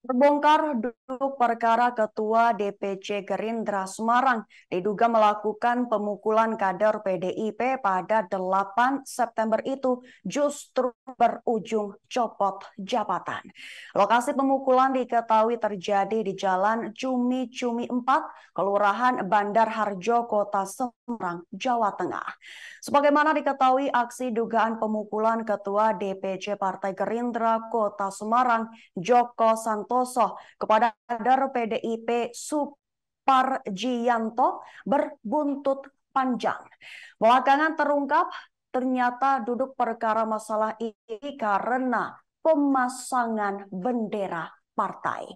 Terbongkar duduk perkara Ketua DPC Gerindra Semarang diduga melakukan pemukulan kader PDIP pada 8 September itu justru berujung copot jabatan. Lokasi pemukulan diketahui terjadi di Jalan Cumi-Cumi 4, Kelurahan Bandar Harjo, Kota Semarang, Jawa Tengah. Sebagaimana diketahui, aksi dugaan pemukulan Ketua DPC Partai Gerindra Kota Semarang Joko Santoso kepada kader PDIP Suparjianto berbuntut panjang. Belakangan terungkap ternyata duduk perkara masalah ini karena pemasangan bendera partai.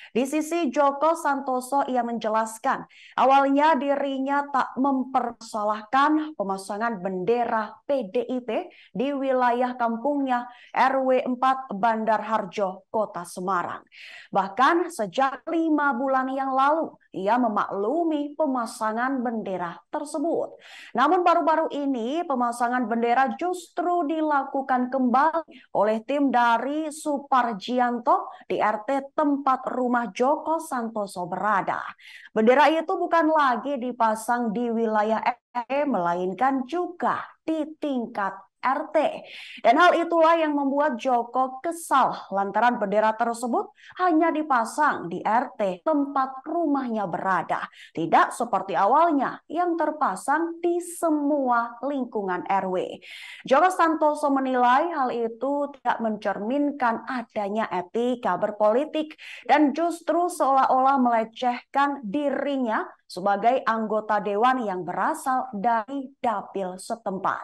Di sisi Joko Santoso, ia menjelaskan awalnya dirinya tak mempersalahkan pemasangan bendera PDIP di wilayah kampungnya RW 4 Bandar Harjo, Kota Semarang. Bahkan sejak 5 bulan yang lalu, ia memaklumi pemasangan bendera tersebut. Namun baru-baru ini pemasangan bendera justru dilakukan kembali oleh tim dari Suparjianto di RT tempat rumah Joko Santoso berada. Bendera itu bukan lagi dipasang di wilayah melainkan juga di tingkat RT. Dan hal itulah yang membuat Joko kesal lantaran bendera tersebut hanya dipasang di RT tempat rumahnya berada. Tidak seperti awalnya yang terpasang di semua lingkungan RW. Joko Santoso menilai hal itu tidak mencerminkan adanya etika berpolitik dan justru seolah-olah melecehkan dirinya sebagai anggota dewan yang berasal dari dapil setempat.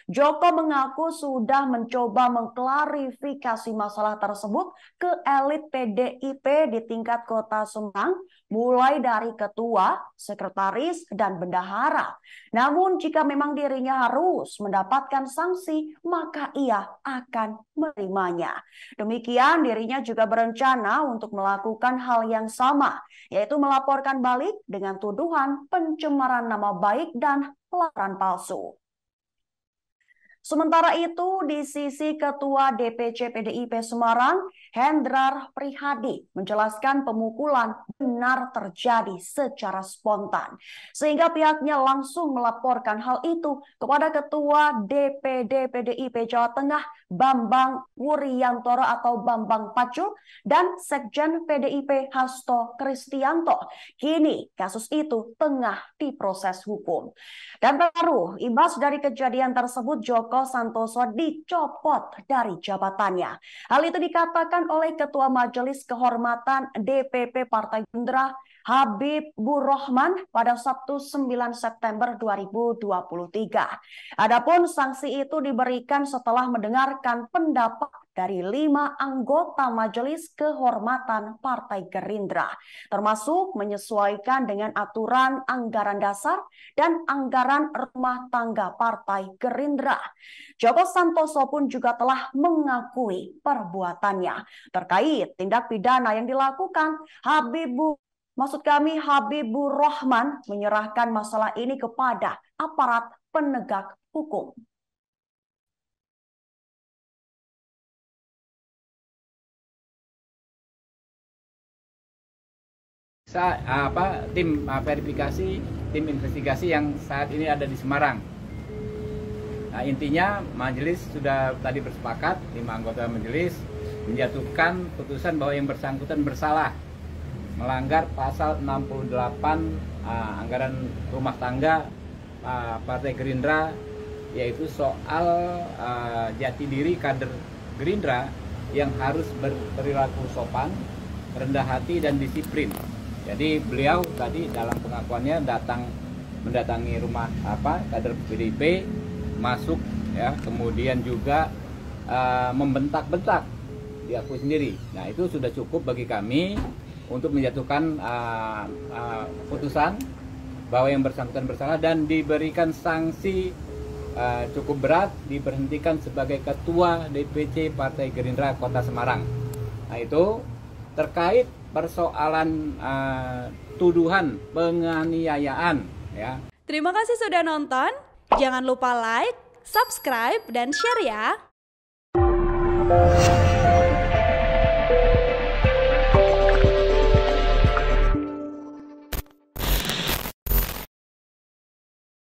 Joko mengaku sudah mencoba mengklarifikasi masalah tersebut ke elit PDIP di tingkat Kota Semarang, mulai dari ketua, sekretaris, dan bendahara. Namun jika memang dirinya harus mendapatkan sanksi, maka ia akan menerimanya. Demikian dirinya juga berencana untuk melakukan hal yang sama, yaitu melaporkan balik dengan tuduhan pencemaran nama baik dan pelaporan palsu. Sementara itu, di sisi Ketua DPC PDIP Semarang, Hendrar Prihadi menjelaskan pemukulan benar terjadi secara spontan. Sehingga pihaknya langsung melaporkan hal itu kepada Ketua DPD PDIP Jawa Tengah, Bambang Wuryantoro atau Bambang Pacul, dan Sekjen PDIP Hasto Kristianto. Kini kasus itu tengah diproses hukum. Dan baru imbas dari kejadian tersebut, Joko Santoso dicopot dari jabatannya. Hal itu dikatakan oleh Ketua Majelis Kehormatan DPP Partai Gerindra Habibur Rahman pada Sabtu 9 September 2023. Adapun sanksi itu diberikan setelah mendengarkan pendapat dari 5 anggota Majelis Kehormatan Partai Gerindra, termasuk menyesuaikan dengan aturan anggaran dasar dan anggaran rumah tangga Partai Gerindra. Joko Santoso pun juga telah mengakui perbuatannya terkait tindak pidana yang dilakukan. Habibur Rahman menyerahkan masalah ini kepada aparat penegak hukum. Tim verifikasi, tim investigasi yang saat ini ada di Semarang. Nah, intinya majelis sudah tadi bersepakat, 5 anggota majelis menjatuhkan putusan bahwa yang bersangkutan bersalah melanggar pasal 68 anggaran rumah tangga Partai Gerindra, yaitu soal jati diri kader Gerindra yang harus berperilaku sopan, rendah hati, dan disiplin. Jadi beliau tadi dalam pengakuannya mendatangi rumah kader PDIP, masuk ya, kemudian juga membentak-bentak, diakui sendiri. Nah, itu sudah cukup bagi kami untuk menjatuhkan putusan bahwa yang bersangkutan bersalah dan diberikan sanksi cukup berat, diberhentikan sebagai Ketua DPC Partai Gerindra Kota Semarang. Nah, itu terkait persoalan tuduhan penganiayaan ya. Terima kasih sudah nonton. Jangan lupa like, subscribe, dan share ya.